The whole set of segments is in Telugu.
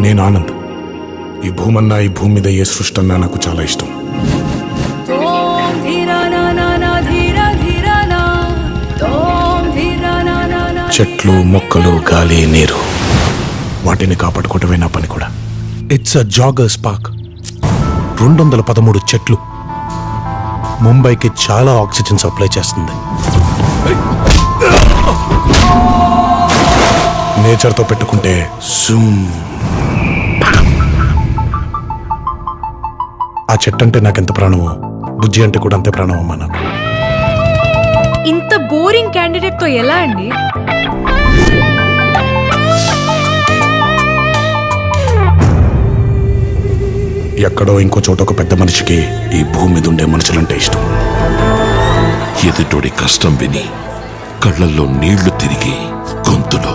నేను ఆనంద్. ఈ భూమన్నా, ఈ భూమి మీద ఏ సృష్టి అన్నా నాకు చాలా ఇష్టం. చెట్లు, మొక్కలు, గాలి, నీరు, వాటిని కాపాడుకోవటమే నా పని కూడా. It's a joggers park. 213 చెట్లు ముంబైకి చాలా ఆక్సిజన్ సప్లై చేస్తుంది. నేచర్తో పెట్టుకుంటే ఆ చెట్టు అంటే నాకెంత ప్రాణమో, బుజ్జి అంటే కూడా అంతే ప్రాణం అమ్మా నాకు. ఇంత బోరింగ్ క్యాండిడేట్ తో ఎలా అండి? ఎక్కడో ఇంకో చోట ఒక పెద్ద మనిషికి ఈ భూమి మీద ఉండే మనుషులంటే ఇష్టం. ఎదుటోడి కష్టం విని కళ్ళల్లో నీళ్లు తిరిగి గొంతులో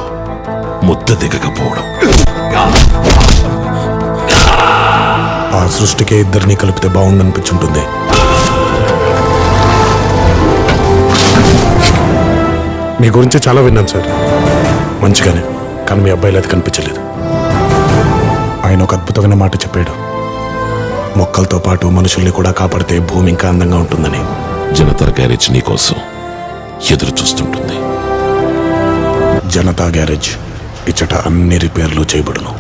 ముద్ద దిగకపోవడం. ఆ సృష్టికే ఇద్దరిని కలిపితే బాగుండనిపించుంటుంది. మీ గురించి చాలా విన్నాను సార్, మంచిగానే. కానీ మీ అబ్బాయిలు అది కనిపించలేదు. ఆయన ఒక అద్భుతమైన మాట చెప్పాడు, మొక్కలతో పాటు మనుషుల్ని కూడా కాపాడితే భూమి ఇంకా అందంగా ఉంటుందని. జనతా గ్యారేజ్ నీకోసం ఎదురు చూస్తుంటుంది. జనతా గ్యారేజ్ ఇచ్చట అన్ని రిపేర్లు చేయబడును.